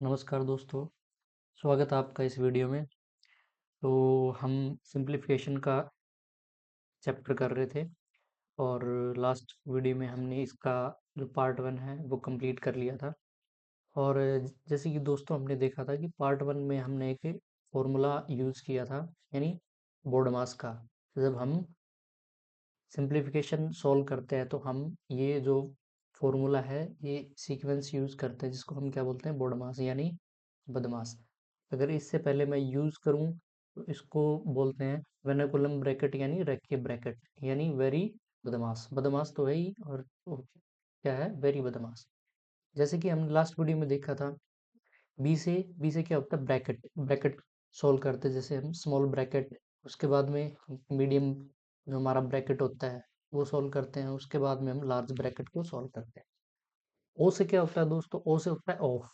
नमस्कार दोस्तों, स्वागत है आपका इस वीडियो में। तो हम सिंप्लीफिकेशन का चैप्टर कर रहे थे और लास्ट वीडियो में हमने इसका जो पार्ट वन है वो कंप्लीट कर लिया था। और जैसे कि दोस्तों हमने देखा था कि पार्ट वन में हमने एक फॉर्मूला यूज़ किया था, यानी बोर्डमास का। जब हम सिंप्लीफिकेशन सॉल्व करते हैं तो हम ये जो फॉर्मूला है ये सीक्वेंस यूज़ करते हैं, जिसको हम क्या बोलते हैं, बॉडमास यानी बदमाश। अगर इससे पहले मैं यूज़ करूँ तो इसको बोलते हैं वेनाकुलम ब्रैकेट यानी रेक्के ब्रैकेट यानी वेरी बदमाश। बदमाश तो है ही, और वो क्या है, वेरी बदमाश। जैसे कि हमने लास्ट वीडियो में देखा था, बी से क्या होता है, ब्रैकेट। ब्रैकेट सॉल्व करते हैं, जैसे हम स्मॉल ब्रैकेट, उसके बाद में मीडियम जो हमारा ब्रैकेट होता है वो सॉल्व करते हैं, उसके बाद में हम लार्ज ब्रैकेट को सॉल्व करते हैं। ओ से क्या होता है दोस्तों, ओ से होता है ऑफ।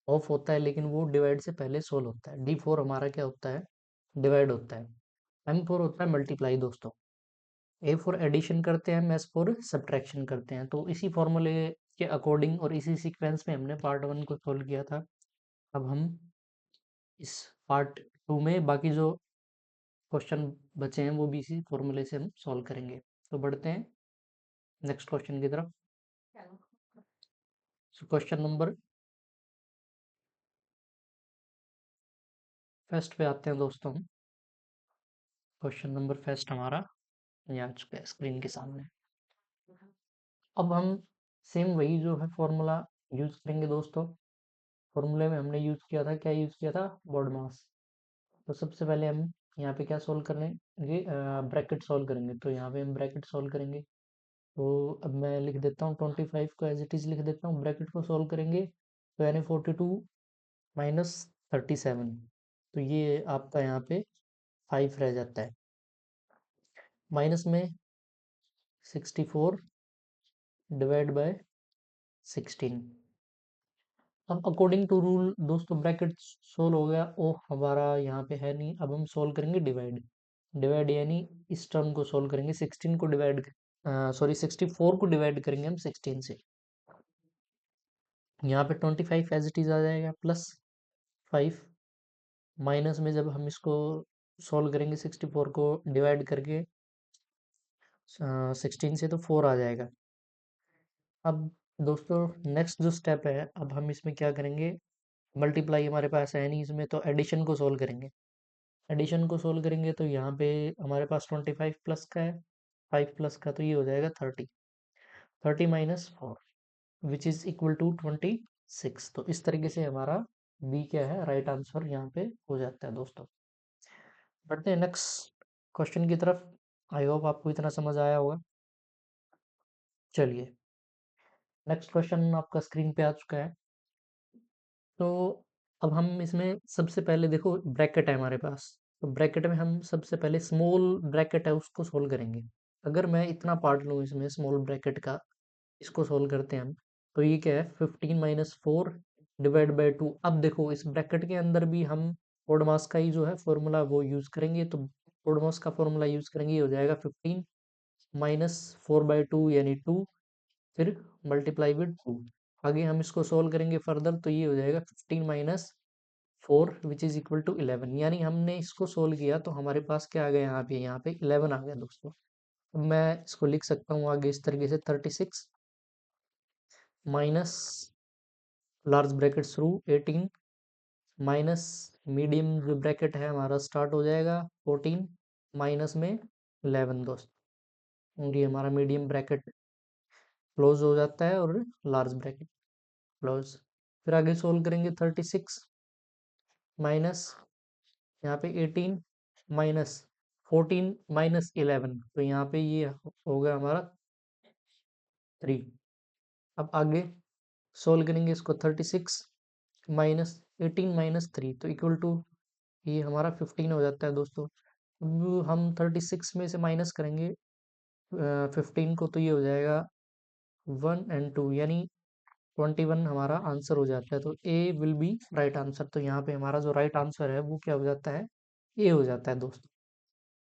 ऑफ होता है लेकिन वो डिवाइड से पहले सोल्व होता है। डी फोर हमारा क्या होता है, डिवाइड होता है। एम फोर होता है मल्टीप्लाई दोस्तों। ए फोर एडिशन करते हैं, हम एस फोर सब्ट्रैक्शन करते हैं। तो इसी फॉर्मूले के अकॉर्डिंग और इसी सीक्वेंस में हमने पार्ट वन को सोल्व किया था। अब हम इस पार्ट टू में बाकी जो क्वेश्चन बचे हैं वो भी इसी फॉर्मूले से हम सॉल्व करेंगे। तो बढ़ते हैं नेक्स्ट क्वेश्चन की तरफ। क्वेश्चन नंबर फर्स्ट पे आते हैं दोस्तों हम। क्वेश्चन नंबर फर्स्ट हमारा ये आ चुका है स्क्रीन के सामने। अब हम सेम वही जो है फॉर्मूला यूज करेंगे दोस्तों। फॉर्मूले में हमने यूज किया था, क्या यूज किया था, बॉड मास। तो सबसे पहले हम यहाँ पे क्या सोल्व करेंगे, ब्रैकेट सोल्व करेंगे। तो यहाँ पे हम ब्रैकेट सोल्व करेंगे। तो अब मैं लिख देता हूँ 25 को एज इट इज लिख देता हूँ। ब्रैकेट को सोल्व करेंगे तो यानी 42 माइनस 37, तो ये आपका यहाँ पे 5 रह जाता है। माइनस में 64 डिवाइड बाय 16। अब अकॉर्डिंग टू रूल दोस्तों ब्रैकेट सोल्व हो गया। ओ हमारा यहाँ पे है नहीं, अब हम सोल्व करेंगे डिवाइड। डिवाइड यानी इस टर्म को सोल्व करेंगे, 16 को डिवाइड, सॉरी 64 को डिवाइड करेंगे हम 16 से। यहाँ पे 25 एज इट इज आ जाएगा, प्लस 5। माइनस में जब हम इसको सोल्व करेंगे 64 को डिवाइड करके 16 से, तो 4 आ जाएगा। अब दोस्तों नेक्स्ट जो स्टेप है, अब हम इसमें क्या करेंगे, मल्टीप्लाई हमारे पास है नहीं इसमें, तो एडिशन को सोल्व करेंगे। एडिशन को सोल्व करेंगे तो यहाँ पे हमारे पास 25 प्लस का है, 5 प्लस का, तो ये हो जाएगा 30। 30 minus 4 which is equal to 26। तो इस तरीके से हमारा बी क्या है, राइट आंसर यहाँ पे हो जाता है दोस्तों। बढ़ते हैं नेक्स्ट क्वेश्चन की तरफ। आई होप आपको इतना समझ आया होगा। चलिए, नेक्स्ट क्वेश्चन आपका स्क्रीन पे आ चुका है। तो अब हम इसमें सबसे पहले देखो ब्रैकेट है हमारे पास, तो ब्रैकेट में हम सबसे पहले स्मॉल ब्रैकेट है उसको सोल्व करेंगे। अगर मैं इतना पार्ट लूँ इसमें स्मॉल ब्रैकेट का, इसको सोल्व करते हैं हम। तो ये क्या है, 15 - 4 डिवाइड बाई 2। अब देखो इस ब्रैकेट के अंदर भी हम ओडमास का ही जो है फॉर्मूला वो यूज करेंगे। तो ओडमास का फॉर्मूला यूज करेंगे, ये हो जाएगा 15 - 4/2 यानी 2, फिर मल्टीप्लाई विद 2। आगे हम इसको सोल्व करेंगे फर्दर, तो ये हो जाएगा 15 - 4 विच इज इक्वल टू 11। यानी हमने इसको सोल्व किया तो हमारे पास क्या आ गया, यहाँ पे 11 आ गया दोस्तों। अब मैं इसको लिख सकता हूँ आगे इस तरीके से, 36 माइनस लार्ज ब्रैकेट शुरू 18 माइनस मीडियम जो ब्रैकेट है हमारा स्टार्ट हो जाएगा 14 माइनस में 11 दोस्तों। और ये हमारा मीडियम ब्रैकेट क्लोज हो जाता है और लार्ज ब्रैकेट क्लोज। फिर आगे सोल्व करेंगे 36 माइनस यहाँ पे 18 माइनस 14 माइनस 11, तो यहाँ पे ये हो गया हमारा 3। अब आगे सोल्व करेंगे इसको 36 माइनस 18 माइनस 3, तो इक्वल टू ये हमारा 15 हो जाता है दोस्तों। अब हम 36 में से माइनस करेंगे 15 को, तो ये हो जाएगा 1 और 2 यानी 21 हमारा आंसर हो जाता है। तो ए विल बी राइट आंसर। तो यहाँ पे हमारा जो राइट आंसर है वो क्या हो जाता है, ए हो जाता है दोस्तों।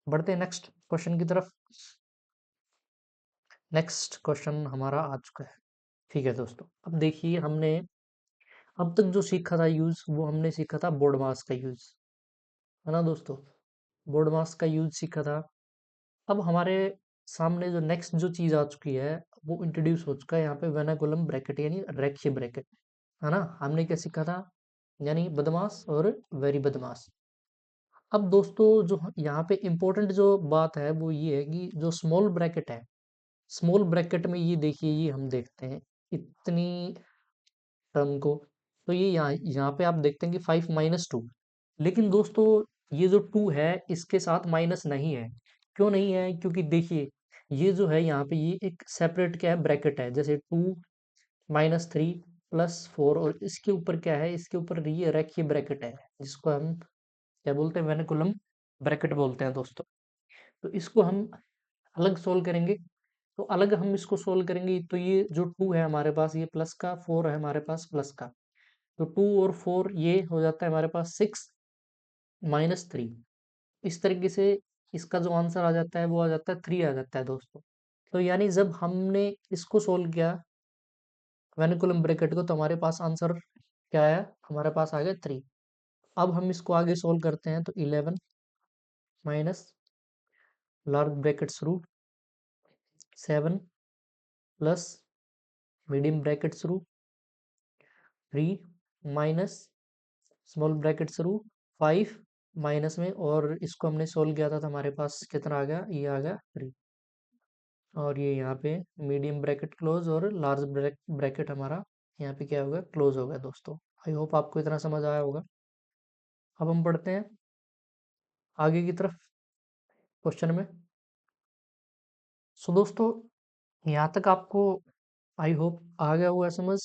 बढ़ते हैं नेक्स्ट क्वेश्चन की तरफ। नेक्स्ट क्वेश्चन हमारा आ चुका है। ठीक है दोस्तों, अब देखिए हमने अब तक जो सीखा था यूज, वो हमने सीखा था बोर्ड मास का यूज, है ना दोस्तों। बोर्ड मास का यूज सीखा था। अब हमारे सामने जो नेक्स्ट जो चीज आ चुकी है, वो इंट्रोड्यूस हो चुका है यहाँ पे, वेनाकुलम ब्रैकेट यानी रेखीय ब्रैकेट, है ना। हमने क्या सीखा था, यानी बदमाश और वेरी बदमाश। अब दोस्तों जो यहाँ पे इम्पोर्टेंट जो बात है वो ये है कि जो स्मॉल ब्रैकेट है, स्मॉल ब्रैकेट में ये देखिए, ये हम देखते हैं इतनी टर्म को, तो ये यहाँ पे आप देखते हैं कि 5 - 2, लेकिन दोस्तों ये जो 2 है इसके साथ माइनस नहीं है। क्यों नहीं है, क्योंकि देखिए ये जो है यहाँ पे ये एक सेपरेट क्या है ब्रैकेट है, जैसे 2 - 3 + 4, और इसके ऊपर क्या है, इसके ऊपर ये रेखीय ब्रैकेट है, जिसको हम क्या बोलते हैं, वेनिकुलम ब्रैकेट बोलते हैं दोस्तों। तो इसको हम अलग सोल्व करेंगे, तो अलग हम इसको सोल्व करेंगे, तो ये जो 2 है हमारे पास, ये प्लस का, 4 है हमारे पास प्लस का, तो 2 और 4 ये हो जाता है हमारे पास 6 - 3। इस तरीके से इसका जो आंसर आ जाता है वो आ जाता है 3 आ जाता है दोस्तों। तो यानी जब हमने इसको सोल्व किया वेनिकुलम ब्रैकेट को, तो हमारे पास आंसर क्या आया, हमारे पास आ गया 3। अब हम इसको आगे सोल्व करते हैं, तो 11 माइनस लार्ज ब्रैकेट शुरू 7 प्लस मीडियम ब्रैकेट शुरू 3 माइनस स्मॉल ब्रैकेट शुरू 5 माइनस में, और इसको हमने सोल्व किया था तो हमारे पास कितना आ गया, ये आ गया 3। और ये यहाँ पे मीडियम ब्रैकेट क्लोज और लार्ज ब्रैकेट हमारा यहाँ पे क्या होगा, क्लोज हो गया दोस्तों। आई होप आपको इतना समझ आया होगा। अब हम बढ़ते हैं आगे की तरफ क्वेश्चन में। सो दोस्तों यहाँ तक आपको आई होप आ गया हुआ है समझ।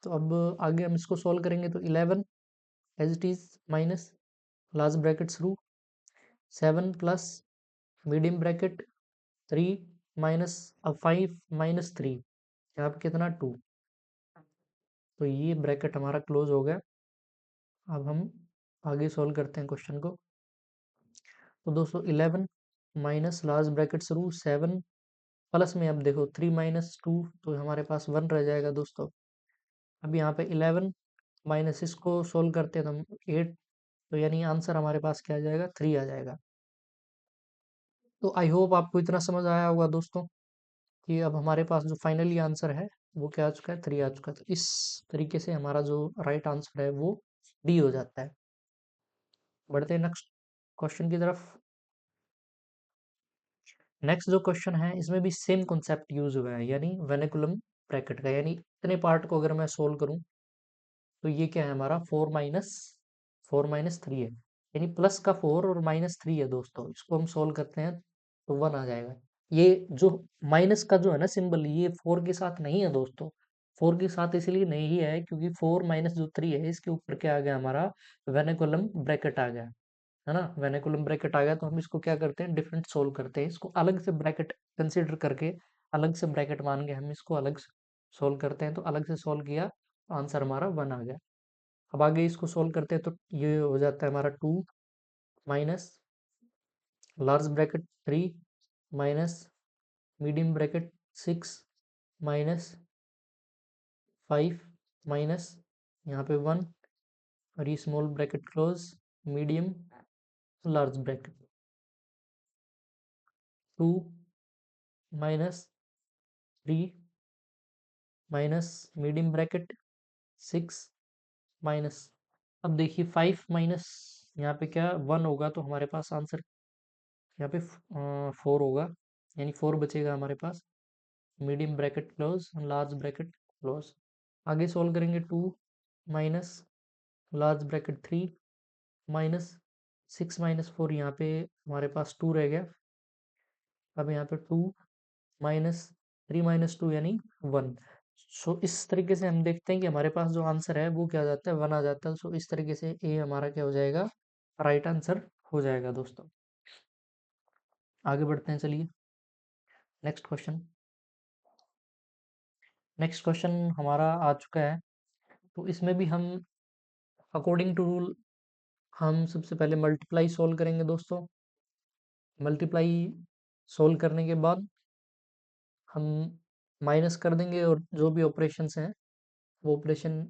तो अब आगे हम इसको सॉल्व करेंगे, तो 11 as it is minus large bracket शुरू 7 प्लस मीडियम ब्रैकेट 3 माइनस, अब 5 - 3, यहाँ पे कितना 2, तो ये ब्रैकेट हमारा क्लोज हो गया। अब हम आगे सॉल्व करते हैं क्वेश्चन को। तो दोस्तों 11 माइनस लार्ज ब्रैकेट शुरू 7 प्लस में, अब देखो 3 - 2, तो हमारे पास 1 रह जाएगा दोस्तों। अब यहाँ पे 11 माइनस इसको सोल्व करते हैं तो हम 8, तो यानी आंसर हमारे पास क्या आ जाएगा, 3 आ जाएगा। तो आई होप आपको इतना समझ आया होगा दोस्तों कि अब हमारे पास जो फाइनली आंसर है वो क्या आ चुका है, 3 आ चुका है। तो इस तरीके से हमारा जो राइट आंसर है वो डी हो जाता है। बढ़ते हैं नेक्स्ट क्वेश्चन की तरफ। नेक्स्ट जो क्वेश्चन है इसमें भी सेम कॉन्सेप्ट यूज हुआ है, यानी वेनिकुलम ब्रैकेट का, यानी इतने पार्ट को अगर मैं सोल्व करूं, तो ये क्या है हमारा 4 - 3 है, यानी प्लस का 4 और -3 है दोस्तों। इसको हम सोल्व करते हैं तो 1 आ जाएगा। ये जो माइनस का जो है ना सिंबल, ये 4 के साथ नहीं है दोस्तों। 4 के साथ इसलिए नहीं है क्योंकि 4 माइनस जो 3 है इसके ऊपर क्या आ गया हमारा, वेनिकुलम ब्रैकेट आ गया, है ना। वेनिकुलम ब्रैकेट आ गया तो हम इसको क्या करते हैं, डिफरेंट सोल्व करते हैं, इसको अलग से ब्रैकेट कंसिडर करके, अलग से ब्रैकेट मान के हम इसको अलग से सोल्व करते हैं। तो अलग से सोल्व किया, आंसर हमारा 1 आ गया। अब आगे इसको सोल्व करते हैं तो ये हो जाता है हमारा 2 minus large bracket 3 minus medium bracket 6 minus 5 minus यहाँ पे 1, और ये small bracket close medium large bracket 2 minus 3 minus medium bracket 6 minus, अब देखिए 5 माइनस यहाँ पे क्या 1 होगा, तो हमारे पास आंसर यहाँ पे 4 होगा, यानी 4 बचेगा हमारे पास। Medium bracket close large bracket close. आगे सोल्व करेंगे 2 माइनस लार्ज ब्रैकेट 3 माइनस 6 - 4, यहाँ पे हमारे पास 2 रह गया। अब यहाँ पे 2 माइनस 3 - 2 यानी 1। सो इस तरीके से हम देखते हैं कि हमारे पास जो आंसर है वो क्या आ जाता है, 1 आ जाता है। सो इस तरीके से ए हमारा क्या हो जाएगा, राइट आंसर हो जाएगा दोस्तों। आगे बढ़ते हैं, चलिए नेक्स्ट क्वेश्चन। नेक्स्ट क्वेश्चन हमारा आ चुका है, तो इसमें भी हम अकॉर्डिंग टू रूल हम सबसे पहले मल्टीप्लाई सोल्व करेंगे दोस्तों। मल्टीप्लाई सोल्व करने के बाद हम माइनस कर देंगे, और जो भी ऑपरेशंस हैं वो ऑपरेशन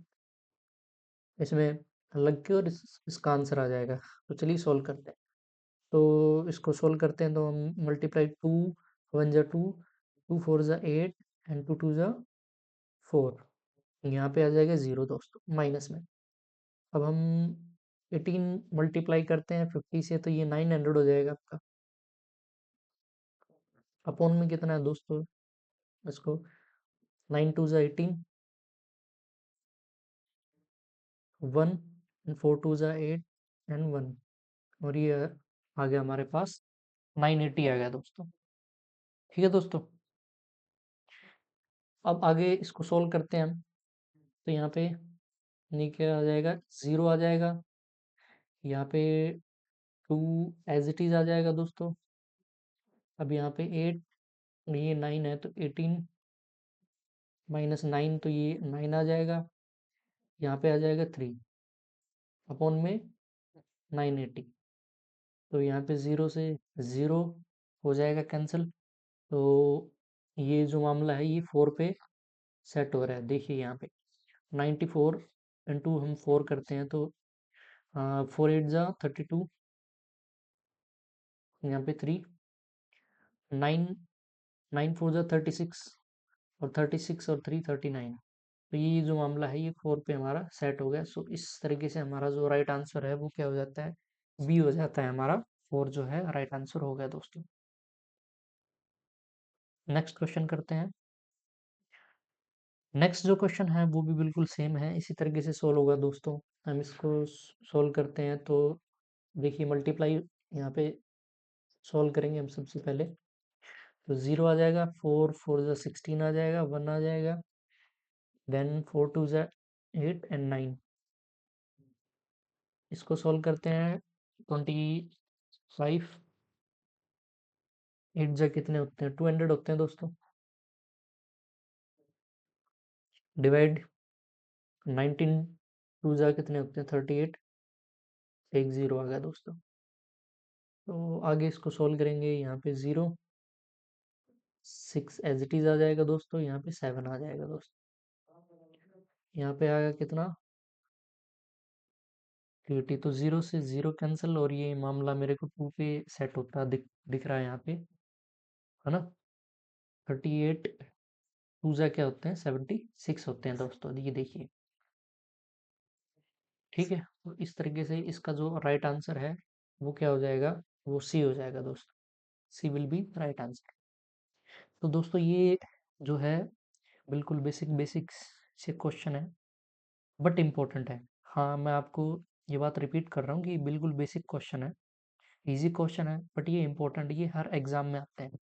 इसमें लग के और इसका आंसर आ जाएगा। तो चलिए सोल्व करते हैं। तो इसको सोल्व करते हैं तो हम मल्टीप्लाई 2 1 जा 2, 2 4 जा 8 एंड 2 2 जा 4। यहाँ पे आ जाएगा 0 दोस्तों माइनस में। अब हम 18 मल्टीप्लाई करते हैं 50 से, तो ये 900 हो जाएगा आपका। अपॉन में कितना है दोस्तों, इसको 9 2 जा 18, 1 एंड 4 2 जा 8 एंड 1, और ये आ गया हमारे पास 980 आ गया दोस्तों। ठीक है दोस्तों, अब आगे इसको सोल्व करते हैं हम। तो यहाँ पे नीचे आ जाएगा 0 आ जाएगा, यहाँ पे 2 एज इट इज आ जाएगा दोस्तों। अब यहाँ पे 8, ये 9 है तो 18 माइनस 9, तो ये 9 आ जाएगा। यहाँ पे आ जाएगा 3 अपॉन में 980। तो यहाँ पे 0 से 0 हो जाएगा कैंसिल। तो ये जो मामला है ये 4 पे सेट हो रहा है। देखिए यहाँ पे 94 इंटू हम 4 करते हैं तो 4 8 जा 32, यहाँ पे 3 9 9 4 जा 36, और 36 और 3 39। तो ये जो मामला है ये 4 पे हमारा सेट हो गया। सो इस तरीके से हमारा जो राइट आंसर है वो क्या हो जाता है, बी हो जाता है हमारा। 4 जो है राइट आंसर हो गया दोस्तों। नेक्स्ट क्वेश्चन करते हैं। नेक्स्ट जो क्वेश्चन है वो भी बिल्कुल सेम है, इसी तरीके से सोल्व होगा दोस्तों। हम इसको सोल्व करते हैं तो देखिए मल्टीप्लाई यहाँ पे सोल्व करेंगे हम सबसे पहले। तो 0 आ जाएगा, 4 4 जा 16 आ जाएगा, 1 आ जाएगा, देन 4 2 जा 8 एंड 9। इसको सोल्व करते हैं 25, 8 जा कितने होते हैं, 200 होते हैं दोस्तों। डिवाइड 19, 2 जा कितने होते हैं 38, एक 0 आ गया दोस्तों। तो आगे इसको सोल्व करेंगे, यहाँ पे 0 6 एज इट इज आ जाएगा दोस्तों, यहाँ पे 7 आ जाएगा दोस्तों। यहाँ पे आएगा कितना 30। तो 0 से 0 कैंसिल, और ये मामला मेरे को 2 पे सेट होता दिख रहा है यहाँ पे, है ना। 38 2 जा क्या होते हैं 76 होते हैं दोस्तों, ये देखिए। ठीक है, तो इस तरीके से इसका जो राइट आंसर है वो क्या हो जाएगा, वो सी हो जाएगा दोस्तों। सी विल बी राइट आंसर। तो दोस्तों ये जो है बिल्कुल बेसिक बेसिक से क्वेश्चन है, बट इम्पोर्टेंट है। हाँ, मैं आपको ये बात रिपीट कर रहा हूँ कि बिल्कुल बेसिक क्वेश्चन है, इजी क्वेश्चन है, बट ये इम्पोर्टेंट, ये हर एग्जाम में आते हैं।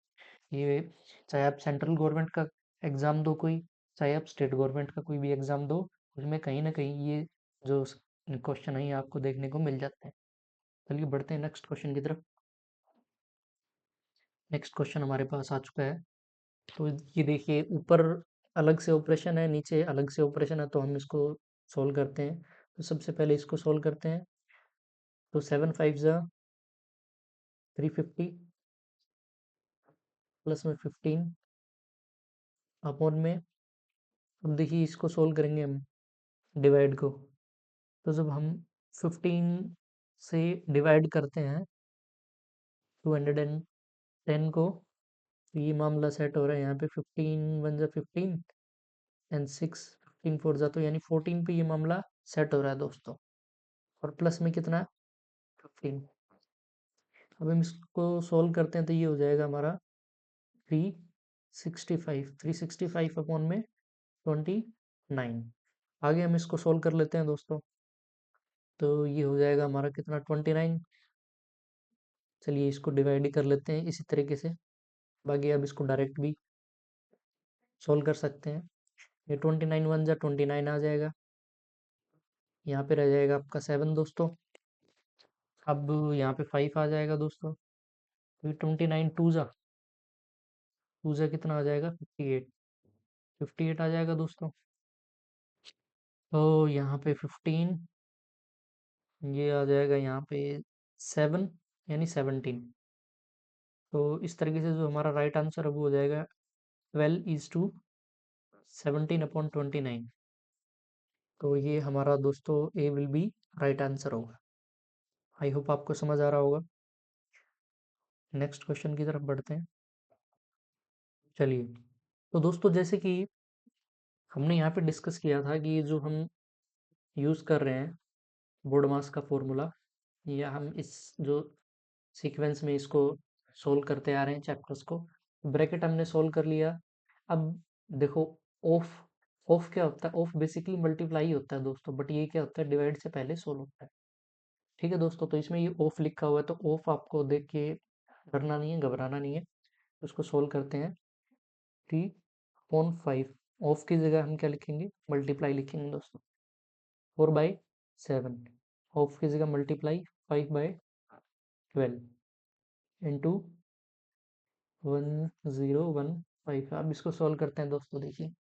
ये चाहे आप सेंट्रल गवर्नमेंट का एग्जाम दो कोई, चाहे आप स्टेट गवर्नमेंट का कोई भी एग्जाम दो, उसमें कहीं ना कहीं ये जो क्वेश्चन है ये आपको देखने को मिल जाते हैं। चलिए बढ़ते हैं नेक्स्ट क्वेश्चन की तरफ। नेक्स्ट क्वेश्चन हमारे पास आ चुका है। तो ये देखिए ऊपर अलग से ऑपरेशन है, नीचे अलग से ऑपरेशन है, तो हम इसको सोल्व करते हैं। तो सबसे पहले इसको सोल्व करते हैं। तो 7 5 जा 350, प्लस में 15 अपॉन में, अब देखिए इसको सोल्व करेंगे हम डिवाइड को। तो जब हम 15 से डिवाइड करते हैं 210 को, तो ये मामला सेट हो रहा है। यहाँ पे 15 1 जा 15 एंड 6 15 4 जा, तो यानी 14 पे ये मामला सेट हो रहा है दोस्तों। और प्लस में कितना 15। अब हम इसको सोल्व करते हैं तो ये हो जाएगा हमारा 365, 365 अपॉन में 29। आगे हम इसको सोल्व कर लेते हैं दोस्तों। तो ये हो जाएगा हमारा कितना 29। चलिए इसको डिवाइड ही कर लेते हैं इसी तरीके से, बाकी अब इसको डायरेक्ट भी सोल्व कर सकते हैं। ये 29 1 जा 29 आ जाएगा, यहाँ पे रह जाएगा आपका 7 दोस्तों। अब यहाँ पे 5 आ जाएगा दोस्तों। तो 29 2 जा कितना आ जाएगा 58, 58 आ जाएगा दोस्तों। तो यहाँ पे 15, ये आ जाएगा यहाँ पे 7 यानी 17। तो इस तरीके से जो हमारा राइट आंसर है वो हो जाएगा 12 is to 17 अपॉन 29। तो ये हमारा दोस्तों ए विल बी राइट आंसर होगा। आई होप आपको समझ आ रहा होगा। नेक्स्ट क्वेश्चन की तरफ बढ़ते हैं। चलिए, तो दोस्तों जैसे कि हमने यहाँ पे डिस्कस किया था कि ये जो हम यूज़ कर रहे हैं बोर्ड मास का फॉर्मूला, या हम इस जो सीक्वेंस में इसको सोल्व करते आ रहे हैं चैप्टर्स को, ब्रैकेट हमने सोल्व कर लिया। अब देखो, ऑफ ऑफ क्या होता है? ऑफ बेसिकली मल्टीप्लाई होता है दोस्तों, बट ये क्या होता है, डिवाइड से पहले सोल्व होता है। ठीक है दोस्तों, तो इसमें ये ऑफ लिखा हुआ है, तो ऑफ आपको देख के डरना नहीं है, घबराना नहीं है। उसको सोल्व करते हैं। 3/5, ऑफ की जगह हम क्या लिखेंगे, मल्टीप्लाई लिखेंगे दोस्तों। 4/7, ऑफ की जगह मल्टीप्लाई 5/12 इंटू 1015। अब इसको सॉल्व करते हैं दोस्तों, देखिए।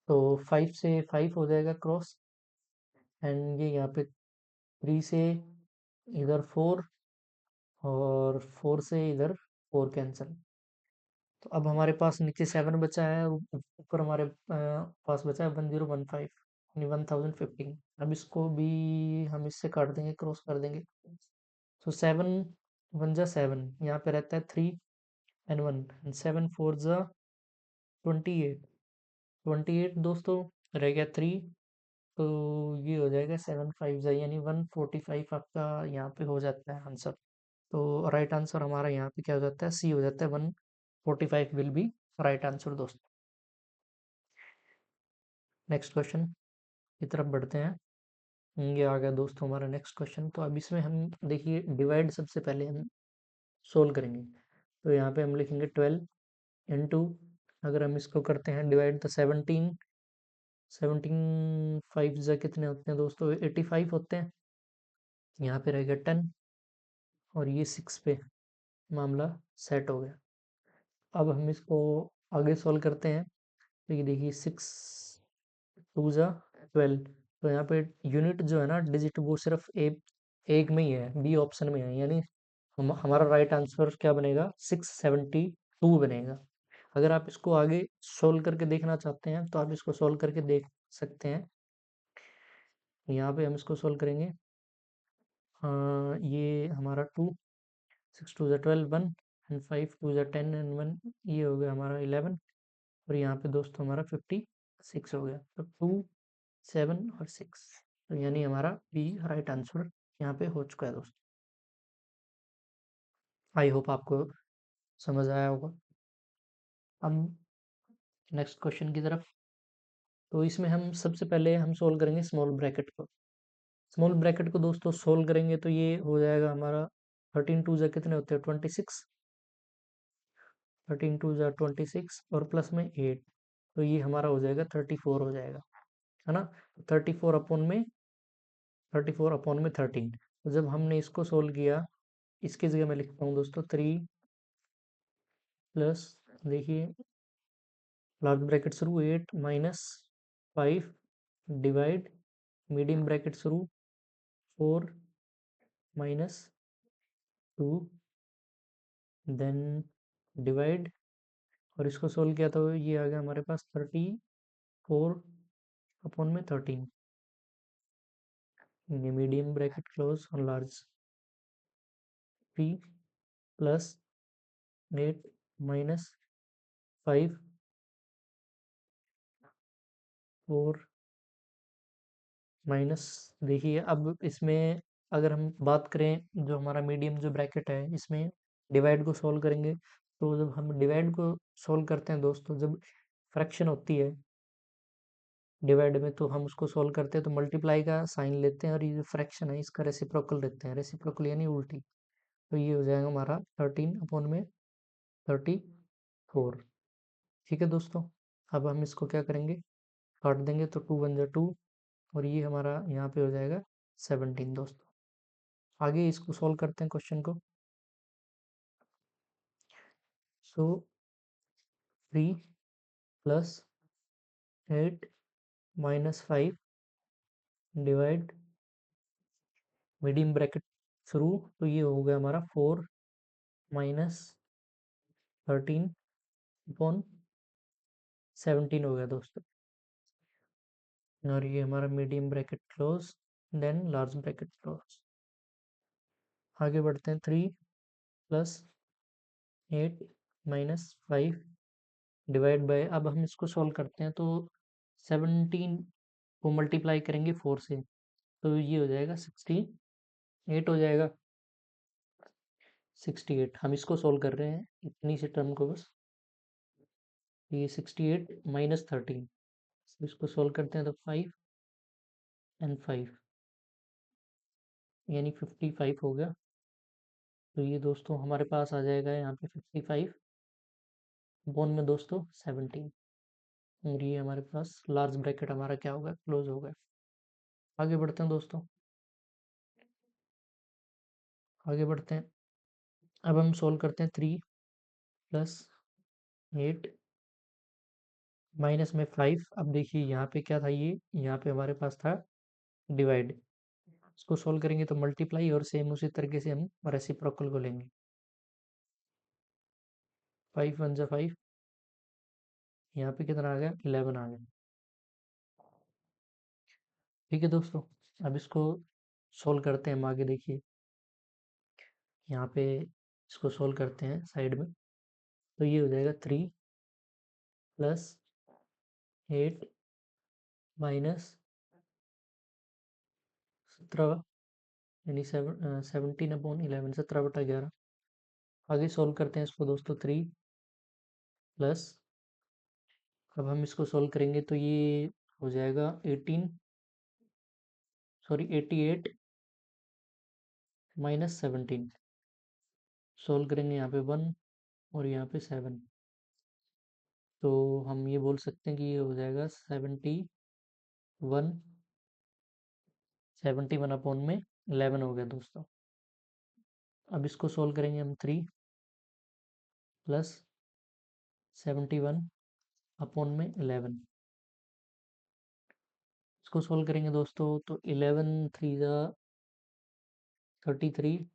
तो 5 से 5 हो जाएगा क्रॉस, एंड ये यहाँ पे 3 से इधर 4, और 4 से इधर 4 कैंसिल। तो अब हमारे पास नीचे 7 बचा है, और ऊपर हमारे पास बचा है 1015, यानी 1015। अब इसको भी हम इससे काट देंगे, क्रॉस कर देंगे। तो 7 1 जा 7, यहाँ पे रहता है 3 and 1, एंड 7 4 जा 28। 28 दोस्तों, रह गया 3, तो ये हो जाएगा 7 5 जा, यानी 145 आपका यहाँ पे हो जाता है आंसर। तो राइट आंसर हमारा यहाँ पे क्या हो जाता है, सी हो जाता है, 145 विल बी राइट आंसर दोस्तों। नेक्स्ट क्वेश्चन की तरफ बढ़ते हैं। ये आ गया दोस्तों हमारा नेक्स्ट क्वेश्चन। तो अब इसमें हम देखिए, डिवाइड सबसे पहले हम सोल्व करेंगे। तो यहाँ पे हम लिखेंगे 12 इंटू, अगर हम इसको करते हैं डिवाइड, तो 17, 17 5 जा कितने होते हैं दोस्तों, 85 होते हैं। यहाँ पे रहेगा 10, और ये 6 पे मामला सेट हो गया। अब हम इसको आगे सोल्व करते हैं। तो ये देखिए, 6 2 जा 12। तो यहाँ पे यूनिट जो है ना, डिजिट, वो सिर्फ एक में ही है, बी ऑप्शन में है, यानी हमारा राइट आंसर क्या बनेगा, 672 बनेगा। अगर आप इसको आगे सोल्व करके देखना चाहते हैं, तो आप इसको सोल्व करके देख सकते हैं। यहाँ पे हम इसको सोल्व करेंगे। ये हमारा 2 6 2 जा 12 1, एंड 5 2 जा 10, एंड 1, ये हो गया हमारा 11। और यहाँ पे दोस्तों हमारा 56 हो गया। तो 2 7 और 6, तो यानी हमारा बी राइट आंसर यहाँ पे हो चुका है दोस्तों। आई होप आपको समझ आया होगा। अब नेक्स्ट क्वेश्चन की तरफ। तो इसमें हम सबसे पहले हम सोल्व करेंगे स्मॉल ब्रैकेट को। स्मॉल ब्रैकेट को दोस्तों सोल्व करेंगे, तो ये हो जाएगा हमारा 13 2 जा कितने होते हैं, 26। 13 2 जा 26, और प्लस में 8, तो ये हमारा हो जाएगा 34 हो जाएगा, है ना। 34/13। तो जब हमने इसको सोल्व किया, इसकी जगह मैं लिखता हूँ दोस्तों 3 प्लस, देखिए, लार्ज ब्रैकेट शुरू 8 माइनस 5 डिवाइड, मीडियम ब्रैकेट शुरू 4 माइनस 2, देन डिवाइड, और इसको सोल्व किया तो ये आ गया हमारे पास 34/13। मीडियम ब्रैकेट क्लोज और लार्ज, 3 प्लस 8 माइनस 5 4 माइनस, देखिए अब इसमें अगर हम बात करें, जो हमारा मीडियम जो ब्रैकेट है, इसमें डिवाइड को सॉल्व करेंगे। तो जब हम डिवाइड को सॉल्व करते हैं दोस्तों, जब फ्रैक्शन होती है डिवाइड में, तो हम उसको सॉल्व करते हैं तो मल्टीप्लाई का साइन लेते हैं, और ये जो फ्रैक्शन है इसका रेसिप्रोकल लेते हैं, रेसिप्रोकल यानी उल्टी। तो ये हो जाएगा हमारा 13/34। ठीक है दोस्तों, अब हम इसको क्या करेंगे, काट देंगे, तो 2 1 जा 2, और ये हमारा यहाँ पे हो जाएगा 17 दोस्तों। आगे इसको सॉल्व करते हैं क्वेश्चन को। सो 3 plus 8 minus 5 divide, medium bracket through, तो ये हो गया हमारा 4 माइनस 13/17 हो गया दोस्तों। और ये हमारा medium bracket close, then large bracket close. आगे बढ़ते हैं, 3 + 8 - 5 डिवाइड बाय, अब हम इसको सॉल्व करते हैं तो 17 को मल्टीप्लाई करेंगे 4 से, तो ये हो जाएगा 68 हो जाएगा। 68 हम इसको सोल्व कर रहे हैं इतनी सी टर्म को बस। ये 68 - 13, इसको सोल्व करते हैं तो 5 एंड 5 यानी 55 हो गया। तो ये दोस्तों हमारे पास आ जाएगा यहाँ पे 55 बोन में दोस्तों 17, और ये हमारे पास लार्ज ब्रैकेट हमारा क्या होगा, क्लोज होगा। आगे बढ़ते हैं दोस्तों, आगे बढ़ते हैं। अब हम सोल्व करते हैं 3 + 8 माइनस में 5। अब देखिए यहाँ पे क्या था, ये यहाँ पे हमारे पास था डिवाइड, इसको सोल्व करेंगे तो मल्टीप्लाई, और सेम उसी तरीके से हम रेसिप्रोकल को लेंगे। 5 × 1 = 5, यहाँ पे कितना आ गया, 11 आ गया। ठीक है दोस्तों, अब इसको सोल्व करते हैं हम। आगे देखिए यहाँ पे इसको सोल्व करते हैं साइड में, तो ये हो जाएगा 3 + 8 - 17 यानी 17/11, 17/11। आगे सोल्व करते हैं इसको दोस्तों, 3 प्लस, अब हम इसको सोल्व करेंगे तो ये हो जाएगा 88 - 17। सोल्व करेंगे यहाँ पे 1 और यहाँ पे 7, तो हम ये बोल सकते हैं कि ये हो जाएगा 71/11 हो गया दोस्तों। अब इसको सोल्व करेंगे हम, 3 + 71/11, इसको सोल्व करेंगे दोस्तों तो 11 3 33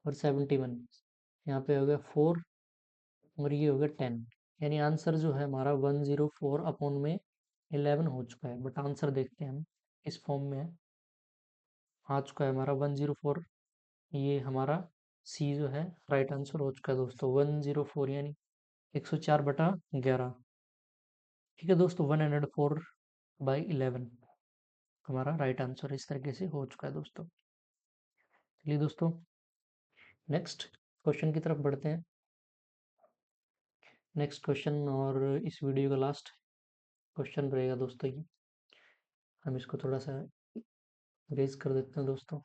और 71, यहाँ पे हो गया 4 और ये हो गया 10, यानी आंसर जो है हमारा 104/11 हो चुका है। बट आंसर देखते हैं हम इस फॉर्म में है, आ चुका है हमारा 104। ये हमारा सी जो है राइट आंसर हो चुका है दोस्तों, 104 यानी 104/11। ठीक है दोस्तों, 104/11 हमारा राइट आंसर इस तरीके से हो चुका है दोस्तों। चलिए दोस्तों, नेक्स्ट क्वेश्चन की तरफ बढ़ते हैं। नेक्स्ट क्वेश्चन और इस वीडियो का लास्ट क्वेश्चन रहेगा दोस्तों ये, हम इसको थोड़ा सा रेज कर देते हैं दोस्तों।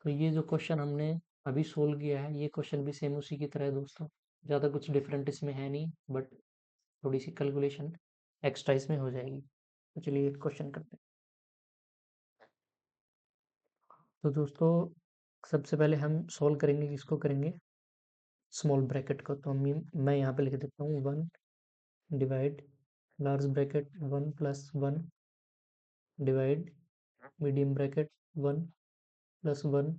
तो ये जो क्वेश्चन हमने अभी सोल्व किया है, ये क्वेश्चन भी सेम उसी की तरह है दोस्तों, ज़्यादा कुछ डिफरेंट इसमें है नहीं, बट थोड़ी सी कैलकुलेशन एक्स्ट्रा इसमें हो जाएगी। तो चलिए क्वेश्चन करते हैं। तो दोस्तों सबसे पहले हम सोल्व करेंगे, किसको करेंगे, स्मॉल ब्रैकेट को। तो मैं यहाँ पे लिख देता हूँ 1 divide large bracket 1 + 1 divide medium bracket 1 + 1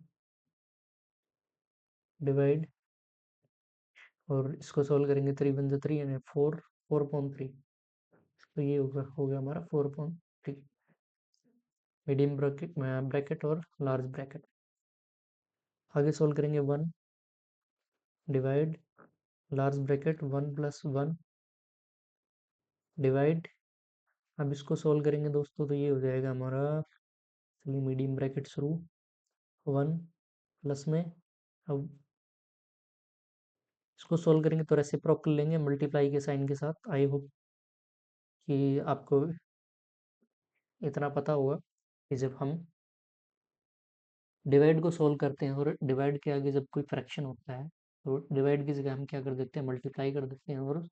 divide, और इसको सोल्व करेंगे 3 × 1 = 3 यानी 4/3। तो ये हो गया हमारा 4/3 मीडियम ब्रैकेट और लार्ज ब्रैकेट। आगे सोल्व करेंगे 1 डिवाइड लार्ज ब्रैकेट 1 + 1 डिवाइड, अब इसको सोल्व करेंगे दोस्तों तो ये हो जाएगा हमारा, चलिए मीडियम ब्रैकेट शुरू, 1 प्लस में, अब इसको सोल्व करेंगे तो रेसिप्रोकल लेंगे मल्टीप्लाई के साइन के साथ। आई होप कि आपको इतना पता होगा कि जब हम डिवाइड को सोल्व करते हैं और डिवाइड के आगे जब कोई फ्रैक्शन होता है, तो डिवाइड की जगह हम क्या कर देते हैं, मल्टीप्लाई कर देते हैं, और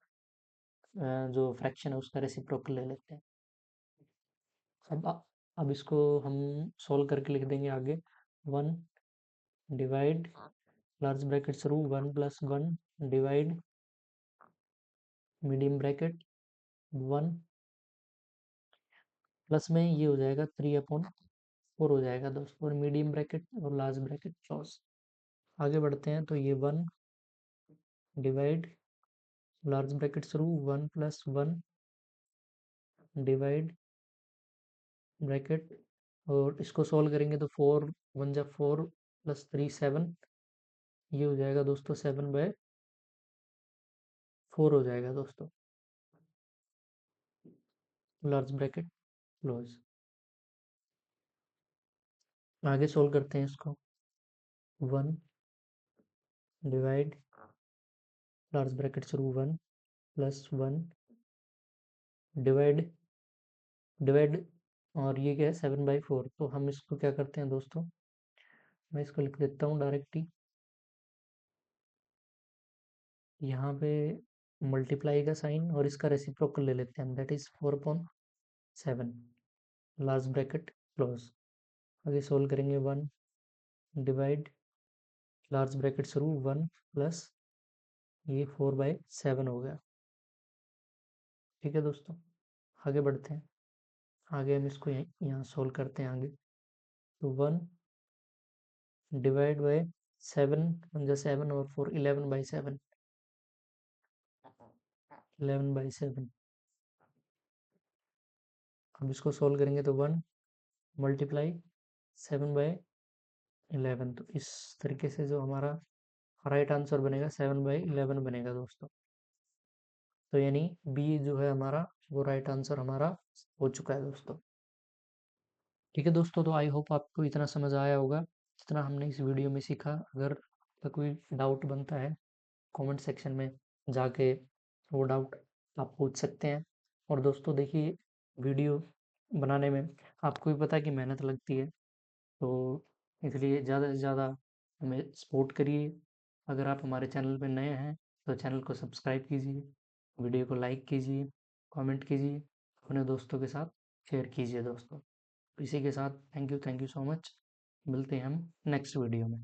जो फ्रैक्शन है उसका रेसिप्रोकल ले लेते हैं। अब इसको हम सोल्व करके लिख देंगे आगे, 1 डिवाइड लार्ज ब्रैकेट शुरू 1 + 1 डिवाइड मीडियम ब्रैकेट 1 प्लस में, ये हो जाएगा 3/4 हो जाएगा दोस्तों, और मीडियम ब्रैकेट और लार्ज ब्रैकेट क्लोज। आगे बढ़ते हैं, तो ये 1 डिवाइड लार्ज ब्रैकेट शुरू 1 + 1 डिवाइड ब्रैकेट, और इसको सॉल्व करेंगे तो 4 1 जा 4 प्लस 3 7, ये हो जाएगा दोस्तों 7/4 हो जाएगा दोस्तों, लार्ज ब्रैकेट क्लोज। आगे सोल्व करते हैं इसको। 1 डिवाइड लार्ज ब्रैकेट शुरू 1 + 1 डिवाइड डिवाइड, और ये क्या है 7/4, तो हम इसको क्या करते हैं दोस्तों, मैं इसको लिख देता हूँ डायरेक्ट ही यहाँ पे, मल्टीप्लाई का साइन और इसका रेसिप्रोकल ले लेते हैं, that is 4/7 large bracket close. आगे सोल्व करेंगे 1 डिवाइड लार्ज ब्रैकेट शुरू 1 प्लस ये 4/7 हो गया। ठीक है दोस्तों, आगे बढ़ते हैं। आगे हम इसको यहाँ सोल्व करते हैं आगे, तो 1 डिवाइड बाय 7 1 जा 7 और 4 11/7, 11/7। अब इसको सोल्व करेंगे तो 1 × 7/11, तो इस तरीके से जो हमारा राइट आंसर बनेगा 7/11 बनेगा दोस्तों। तो यानी बी जो है हमारा, वो राइट आंसर हमारा हो चुका है दोस्तों। ठीक है दोस्तों, तो आई होप आपको इतना समझ आया होगा जितना हमने इस वीडियो में सीखा। अगर कोई डाउट बनता है, कमेंट सेक्शन में जाके वो डाउट आप पूछ सकते हैं। और दोस्तों देखिए, वीडियो बनाने में आपको भी पता है कि मेहनत लगती है, तो इसलिए ज़्यादा से ज़्यादा हमें सपोर्ट करिए। अगर आप हमारे चैनल पर नए हैं तो चैनल को सब्सक्राइब कीजिए, वीडियो को लाइक कीजिए, कमेंट कीजिए, अपने दोस्तों के साथ शेयर कीजिए दोस्तों। इसी के साथ थैंक यू सो मच। मिलते हैं हम नेक्स्ट वीडियो में।